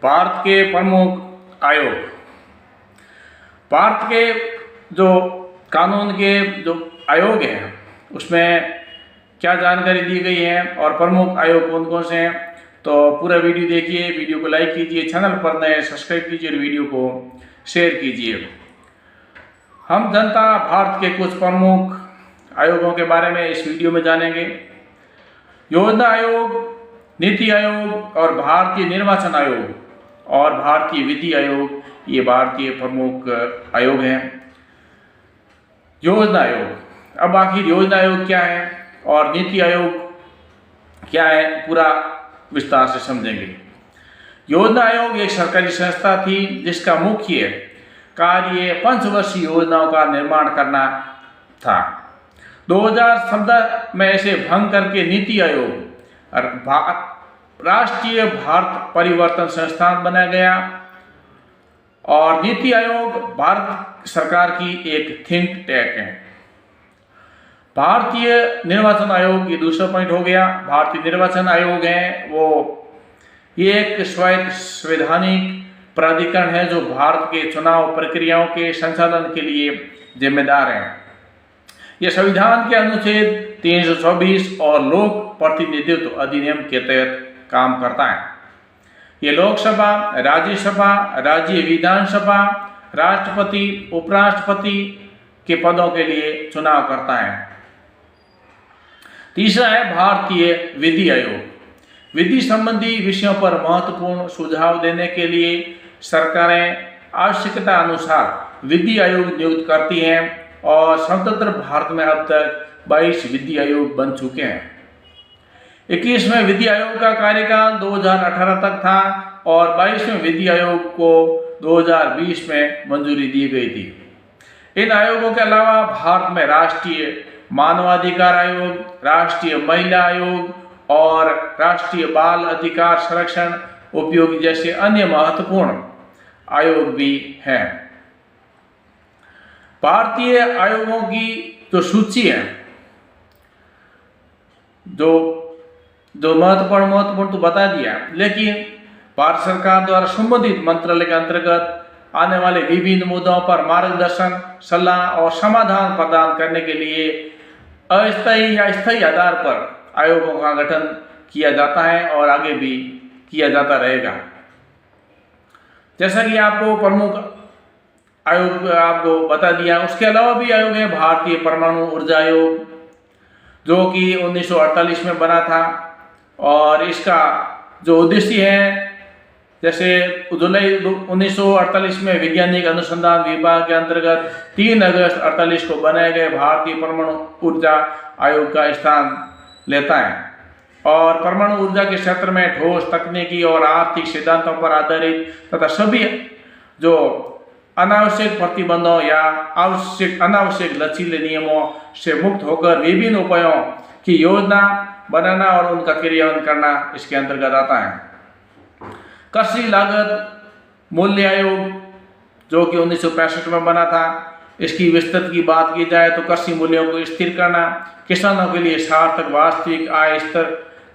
भारत के प्रमुख आयोग, भारत के जो कानून के जो आयोग हैं उसमें क्या जानकारी दी गई है और प्रमुख आयोग कौन कौन से हैं, तो पूरा वीडियो देखिए। वीडियो को लाइक कीजिए, चैनल पर नए सब्सक्राइब कीजिए और वीडियो को शेयर कीजिए। हम जनता भारत के कुछ प्रमुख आयोगों के बारे में इस वीडियो में जानेंगे। योजना आयोग, नीति आयोग और भारतीय निर्वाचन आयोग और भारतीय विधि आयोग, ये भारतीय प्रमुख आयोग हैं। योजना आयोग, अब आखिर योजना आयोग क्या है और नीति आयोग क्या है, पूरा विस्तार से समझेंगे। योजना आयोग एक सरकारी संस्था थी जिसका मुख्य कार्य पंचवर्षीय योजनाओं का निर्माण करना था। 2017 में इसे भंग करके नीति आयोग और राष्ट्रीय भारत परिवर्तन संस्थान बनाया गया और नीति आयोग भारत सरकार की एक थिंक टैंक है। भारतीय निर्वाचन आयोग ये दूसरा पॉइंट हो गया। भारतीय निर्वाचन आयोग है वो ये एक स्वायत्त संवैधानिक प्राधिकरण है जो भारत के चुनाव प्रक्रियाओं के संचालन के लिए जिम्मेदार है। यह संविधान के अनुच्छेद 324 और लोक प्रतिनिधित्व अधिनियम के तहत काम करता है। ये लोकसभा, राज्यसभा, राज्य विधानसभा, राष्ट्रपति, उपराष्ट्रपति के पदों के लिए चुनाव करता है। तीसरा है भारतीय विधि आयोग। विधि संबंधी विषयों पर महत्वपूर्ण सुझाव देने के लिए सरकारें आवश्यकता अनुसार विधि आयोग नियुक्त करती हैं और स्वतंत्र भारत में अब तक 22 विधि आयोग बन चुके हैं। 21वें विधि आयोग का कार्यकाल 2018 तक था और 22वें विधि आयोग को 2020 में मंजूरी दी गई थी। इन आयोगों के अलावा भारत में राष्ट्रीय मानवाधिकार आयोग, राष्ट्रीय महिला आयोग और राष्ट्रीय बाल अधिकार संरक्षण उपयोग जैसे अन्य महत्वपूर्ण आयोग भी हैं। भारतीय आयोगों की जो सूची है, जो महत्वपूर्ण तो बता दिया, लेकिन भारत सरकार द्वारा संबंधित मंत्रालय के अंतर्गत आने वाले विभिन्न मुद्दों पर मार्गदर्शन, सलाह और समाधान प्रदान करने के लिए अस्थायी या स्थायी आधार पर आयोगों का गठन किया जाता है और आगे भी किया जाता रहेगा। जैसा कि आपको प्रमुख आयोग आपको बता दिया, उसके अलावा भी आयोग है भारतीय परमाणु ऊर्जा आयोग जो कि 1948 में बना था और इसका जो उद्देश्य है, जैसे जुलाई 1948 में वैज्ञानिक अनुसंधान विभाग के अंतर्गत 3 अगस्त 48 को बनाए गए भारतीय परमाणु ऊर्जा आयोग का स्थान लेता है और परमाणु ऊर्जा के क्षेत्र में ठोस तकनीकी और आर्थिक सिद्धांतों पर आधारित तथा सभी जो अनावश्यक प्रतिबंधों या अनावश्यक लचीले नियमों से मुक्त होकर विभिन्न उपायों की योजना बनाना और उनका क्रियान्वयन करना इसके अंतर्गत आता है। कृषि लागत मूल्य आयोग जो कि 1965 में बना था, इसकी विस्तृत की बात की जाए तो कृषि मूल्यों को स्थिर करना, किसानों के लिए सार्थक वास्तविक आय स्तर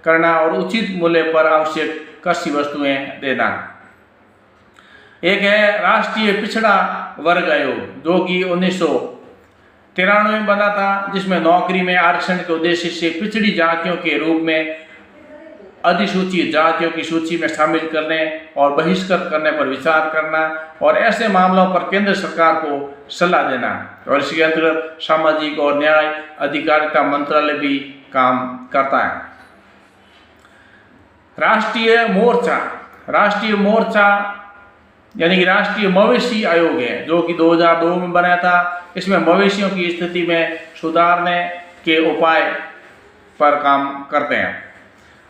करना और उचित मूल्य पर आवश्यक कृषि वस्तुएं देना। एक है राष्ट्रीय पिछड़ा वर्ग आयोग जो कि 1993 में बना था, जिसमें नौकरी में आरक्षण के उद्देश्य से पिछड़ी जातियों के रूप में अधिसूचित जातियों की सूची में शामिल करने और बहिष्कृत करने पर विचार करना और ऐसे मामलों पर केंद्र सरकार को सलाह देना। और इसके अंतर्गत सामाजिक और न्याय अधिकारिता मंत्रालय भी काम करता है। राष्ट्रीय मोर्चा यानी कि राष्ट्रीय मवेशी आयोग है जो कि 2002 में बनाया था। इसमें मवेशियों की स्थिति में सुधारने के उपाय पर काम करते हैं।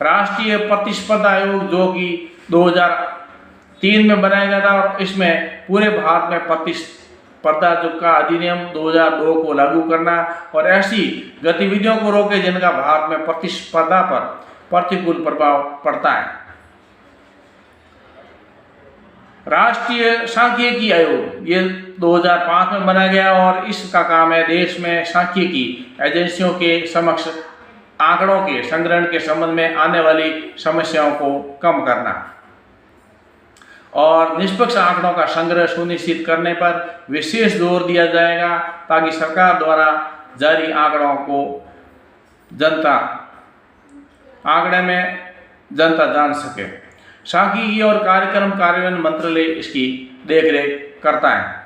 राष्ट्रीय प्रतिस्पर्धा आयोग जो कि 2003 में बनाया गया था और इसमें पूरे भारत में प्रतिस्पर्धा का अधिनियम 2002 को लागू करना और ऐसी गतिविधियों को रोके जिनका भारत में प्रतिस्पर्धा पर प्रतिकूल प्रभाव पड़ता है। राष्ट्रीय सांख्यिकी आयोग ये 2005 में बनाया गया और इसका काम है देश में सांख्यिकी एजेंसियों के समक्ष आंकड़ों के संग्रहण के संबंध में आने वाली समस्याओं को कम करना। और निष्पक्ष आंकड़ों का संग्रह सुनिश्चित करने पर विशेष जोर दिया जाएगा ताकि सरकार द्वारा जारी आंकड़ों को आंकड़े में जनता जान सके। सांख्यिकी और कार्यक्रम कार्यान्वयन मंत्रालय इसकी देखरेख करता है।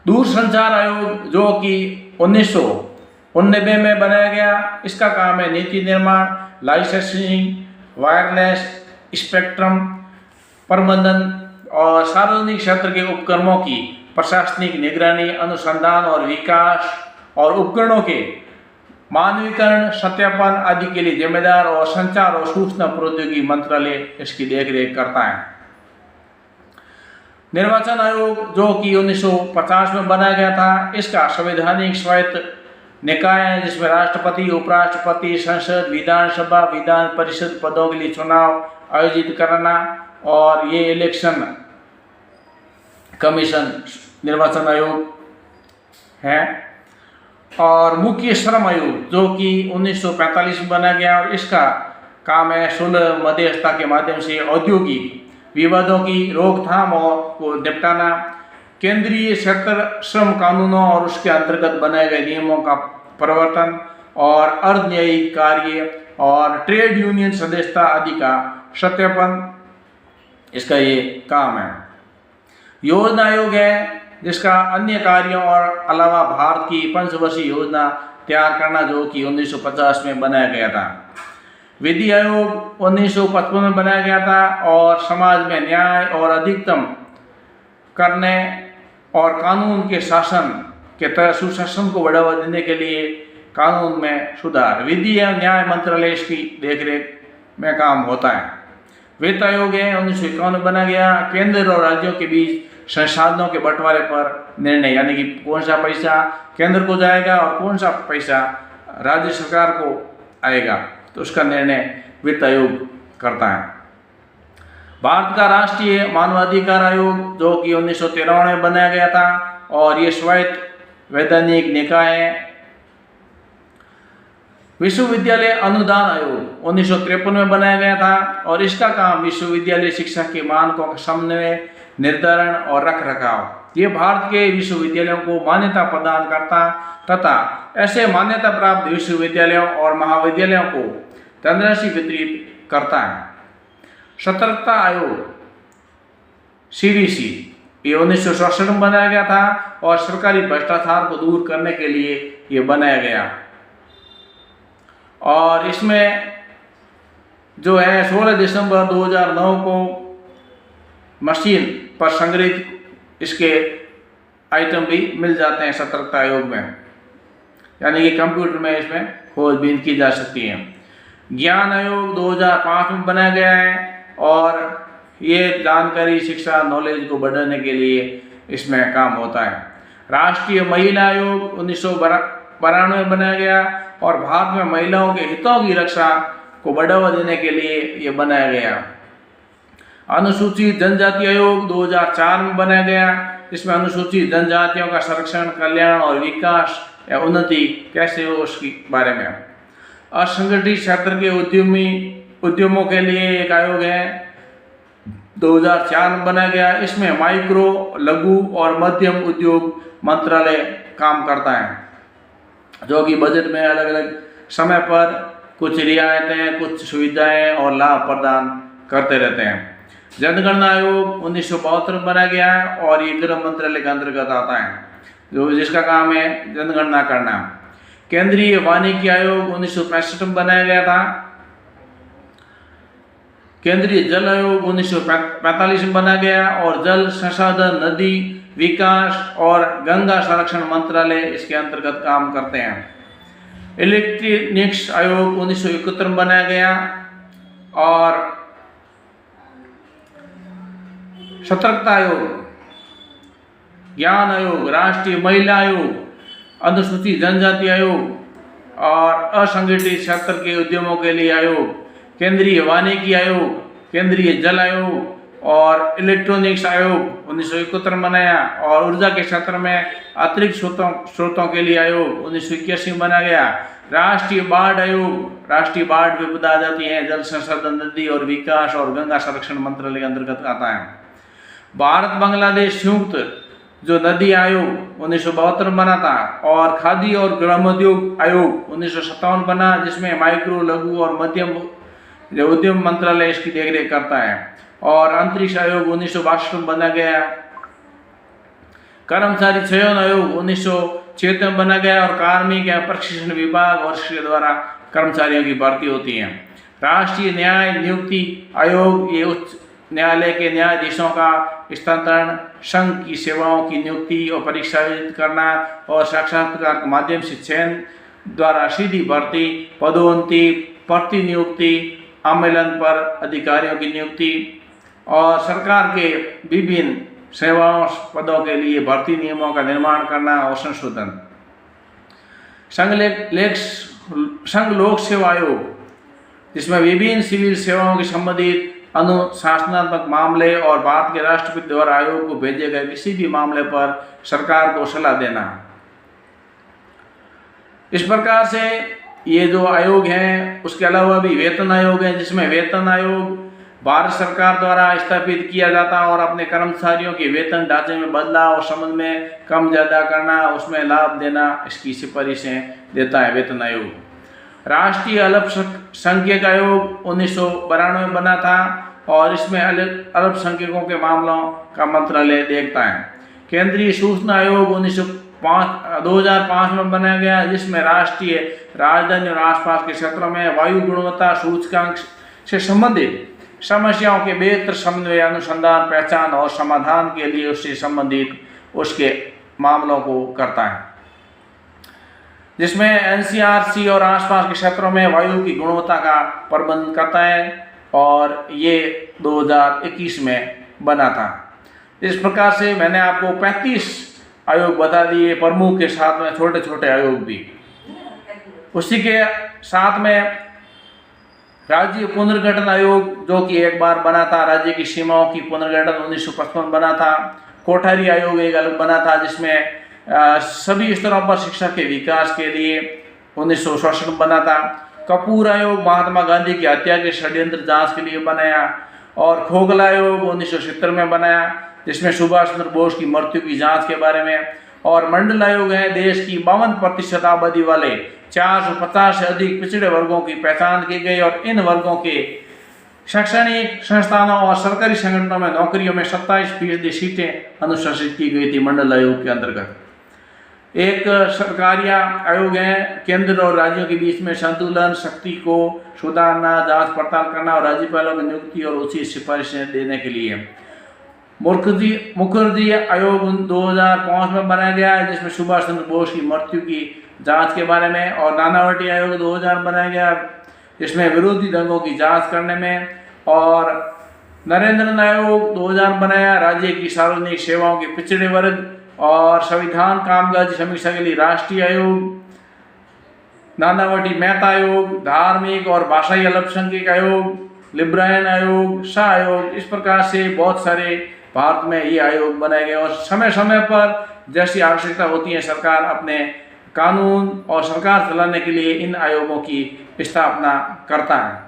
दूरसंचार आयोग जो कि 1989 में बनाया गया, इसका काम है नीति निर्माण, लाइसेंसिंग, वायरलेस स्पेक्ट्रम प्रबंधन और सार्वजनिक क्षेत्र के उपक्रमों की प्रशासनिक निगरानी, अनुसंधान और विकास और उपकरणों के मानवीकरण, सत्यापन आदि के लिए जिम्मेदार और संचार और सूचना प्रौद्योगिकी मंत्रालय इसकी देखरेख करता है। निर्वाचन आयोग जो कि 1950 में बनाया गया था, इसका संवैधानिक स्वायत्त निकाय है जिसमें राष्ट्रपति, उपराष्ट्रपति, संसद, विधानसभा, विधान परिषद पदों के लिए चुनाव आयोजित करना और ये इलेक्शन कमीशन निर्वाचन आयोग है। और मुख्य श्रम आयोग जो कि 1945 में बनाया गया और इसका काम है सुलह मध्यस्थता के माध्यम से औद्योगिक विवादों की रोकथाम और को निपटाना, केंद्रीय क्षेत्र श्रम कानूनों और उसके अंतर्गत बनाए गए नियमों का परिवर्तन और अर्धन्यायिक कार्य और ट्रेड यूनियन सदस्यता आदि का सत्यापन, इसका ये काम है। योजना आयोग है जिसका अन्य कार्यों और अलावा भारत की पंचवर्षीय योजना तैयार करना जो कि 1950 में बनाया गया था। विधि आयोग 1955 में बनाया गया था और समाज में न्याय और अधिकतम करने और कानून के शासन के तहत सुशासन को बढ़ावा देने के लिए कानून में सुधार। विधि एवं न्याय मंत्रालय इसकी देखरेख में काम होता है। वित्त आयोग है 1951 में बनाया गया, केंद्र और राज्यों के बीच संसाधनों के बंटवारे पर निर्णय, यानी कि कौन सा पैसा केंद्र को जाएगा और कौन सा पैसा राज्य सरकार को आएगा, तो उसका निर्णय वित्त आयोग करता है। भारत का राष्ट्रीय मानवाधिकार आयोग जो कि 1993 में बनाया गया था और ये स्वायत्त वैधानिक निकाय है। विश्वविद्यालय अनुदान आयोग 1953 में बनाया गया था और इसका काम विश्वविद्यालय शिक्षा के मानकों का समन्वय, निर्धारण और रखरखाव। ये भारत के विश्वविद्यालयों को मान्यता प्रदान करता तथा ऐसे मान्यता प्राप्त विश्वविद्यालयों और महाविद्यालयों को धनराशि वितरित करता है। सतर्कता आयोग CVC ये 1967 में बनाया गया था और सरकारी भ्रष्टाचार को दूर करने के लिए ये बनाया गया और इसमें जो है 16 दिसंबर 2009 को मशीन पर संग्रहित इसके आइटम भी मिल जाते हैं सतर्कता आयोग में, यानी कि कंप्यूटर में इसमें खोजबीन की जा सकती है। ज्ञान आयोग 2005 में बनाया गया है और ये जानकारी, शिक्षा, नॉलेज को बढ़ाने के लिए इसमें काम होता है। राष्ट्रीय महिला आयोग 1992 में बनाया गया और भारत में महिलाओं के हितों की रक्षा को बढ़ावा देने के लिए ये बनाया गया। अनुसूचित जनजाति आयोग 2004 में बनाया गया, इसमें अनुसूचित जनजातियों का संरक्षण, कल्याण और विकास या उन्नति कैसे हो उसके बारे में। असंगठित क्षेत्र के उद्यमों के लिए एक आयोग है 2004 में बनाया गया, इसमें माइक्रो, लघु और मध्यम उद्योग मंत्रालय काम करता है जो कि बजट में अलग अलग समय पर कुछ रियायतें, कुछ सुविधाएं और लाभ प्रदान करते रहते हैं। जनगणना आयोग 1972 में बनाया गया है और ये गृह मंत्रालय के अंतर्गत आता है जो जिसका काम है जनगणना करना। केंद्रीय वानिकी आयोग 1965 में बनाया गया था। केंद्रीय जल आयोग 1945 में बनाया गया और जल संसाधन, नदी विकास और गंगा संरक्षण मंत्रालय इसके अंतर्गत काम करते हैं। इलेक्ट्रॉनिक्स आयोग 1971 में बनाया गया और सतर्कता आयोग, ज्ञान आयोग, राष्ट्रीय महिला आयोग, अनुसूचित जनजाति आयोग और असंगठित क्षेत्र के उद्यमों के लिए आयोग, केंद्रीय वानिकी आयोग, केंद्रीय जल आयोग, और इलेक्ट्रॉनिक्स आयोग 1971 बनाया, और ऊर्जा के क्षेत्र में अतिरिक्त स्रोतों के लिए आयोग 1981 में बनाया गया। राष्ट्रीय बाढ़ आयोग, राष्ट्रीय बाढ़ विपदा आ जाती है, जल संसाधन, नदी और विकास और गंगा संरक्षण मंत्रालय के अंतर्गत आता है। भारत बांग्लादेश संयुक्त जो नदी आयोग 1972 बना था, और खादी और ग्रामोद्योग आयोग 1957 बना, जिसमें माइक्रो, लघु और मध्यम उद्यम मंत्रालय इसकी देखरेख करता है। और अंतरिक्ष आयोग 1962 में बना गया। कर्मचारी चयन आयोग 1976 में बना गया, और कार्मिक या प्रशिक्षण विभाग और इसके द्वारा कर्मचारियों की भर्ती होती है। राष्ट्रीय न्याय नियुक्ति आयोग, ये उच्च न्यायालय के न्यायाधीशों का स्थानांतरण, संघ की सेवाओं की नियुक्ति और परीक्षा आयोजित करना, और साक्षात्कार के माध्यम से चयन द्वारा सीधी भर्ती, पदोन्नति, प्रतिनियुक्ति, आम्मेलन पर अधिकारियों की नियुक्ति, और सरकार के विभिन्न सेवाओं पदों के लिए भर्ती नियमों का निर्माण करना और संशोधन। संघ लोक सेवा आयोग, जिसमें विभिन्न सिविल सेवाओं के संबंधित अनुशासनात्मक मामले और भारत के राष्ट्रपति द्वारा आयोग को भेजे गए किसी भी मामले पर सरकार को सलाह देना। इस प्रकार से ये जो आयोग हैं, उसके अलावा भी वेतन आयोग है, जिसमें वेतन आयोग भारत सरकार द्वारा स्थापित किया जाता है और अपने कर्मचारियों के वेतन ढांचे में बदलाव और संबंध में कम ज्यादा करना, उसमें लाभ देना, इसकी सिफारिशें देता है वेतन आयोग। राष्ट्रीय अल्पसंख्यक आयोग 1992 में बना था, और इसमें अल्पसंख्यकों के मामलों का मंत्रालय देखता है। केंद्रीय सूचना आयोग 2005 में बनाया गया, जिसमें राष्ट्रीय राजधानी और आसपास के क्षेत्रों में वायु गुणवत्ता सूचकांक से संबंधित समस्याओं के बेहतर समन्वय, अनुसंधान, पहचान और समाधान के लिए उससे संबंधित उसके मामलों को करता है, जिसमें एनसीआरसी और आसपास के क्षेत्रों में वायु की गुणवत्ता का प्रबंधन करता है, और ये 2021 में बना था। इस प्रकार से मैंने आपको 35 आयोग बता दिए, प्रमुख के साथ में छोटे छोटे आयोग भी। उसी के साथ में राज्य पुनर्गठन आयोग, जो कि एक बार बना था, राज्य की सीमाओं की पुनर्गठन 1955 बना था। कोठारी आयोग एक अलग बना था, जिसमें सभी स्तरों पर शिक्षा के विकास के लिए 1967 बना था। कपूर आयोग महात्मा गांधी की हत्या के षड्यंत्र जांच के लिए बनाया, और खोगला आयोग 1970 में बनाया, जिसमें सुभाष चंद्र बोस की मृत्यु की जांच के बारे में। और मंडल आयोग है, देश की 52% आबादी वाले 450 से अधिक पिछड़े वर्गों की पहचान की गई, और इन वर्गों के शैक्षणिक संस्थानों और सरकारी संगठनों में नौकरियों में 27% सीटें अनुशासित की गई थी मंडल आयोग के अंतर्गत। एक सरकारी आयोग है, केंद्र और राज्यों के बीच में संतुलन, शक्ति को सुधारना, जांच पड़ताल करना और राज्यपालों की नियुक्ति और उचित सिफारिशें देने के लिए। मुखर्जी आयोग 2005 में बनाया गया है, जिसमें सुभाष चंद्र बोस की मृत्यु की जांच के बारे में। और नानावटी आयोग 2000 बनाया गया, जिसमें विरोधी दंगों की जांच करने में। और नरेंद्रन आयोग 2000 बनाया, राज्य की सार्वजनिक सेवाओं के पिछड़े वर्ग और संविधान कामकाज समीक्षा के लिए राष्ट्रीय आयोग। नानावटी मेहता आयोग, धार्मिक और भाषाई अल्पसंख्यक आयोग, लिब्रायन आयोग, शाह आयोग। इस प्रकार से बहुत सारे भारत में ये आयोग बनाए गए, और समय समय पर जैसी आवश्यकता होती है सरकार अपने कानून और सरकार चलाने के लिए इन आयोगों की स्थापना करता है।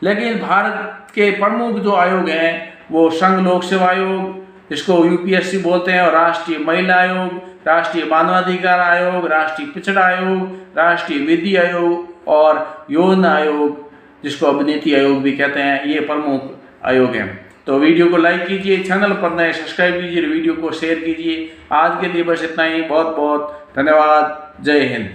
लेकिन भारत के प्रमुख जो आयोग हैं वो संघ लोक सेवा आयोग, जिसको यूपीएससी बोलते हैं, और राष्ट्रीय महिला आयोग, राष्ट्रीय मानवाधिकार आयोग, राष्ट्रीय पिछड़ा आयोग, राष्ट्रीय विधि आयोग और योजना आयोग, जिसको अभिनीति आयोग भी कहते हैं। ये प्रमुख आयोग हैं। तो वीडियो को लाइक कीजिए, चैनल पर नए सब्सक्राइब कीजिए, वीडियो को शेयर कीजिए। आज के लिए बस इतना ही। बहुत बहुत धन्यवाद। जय हिंद।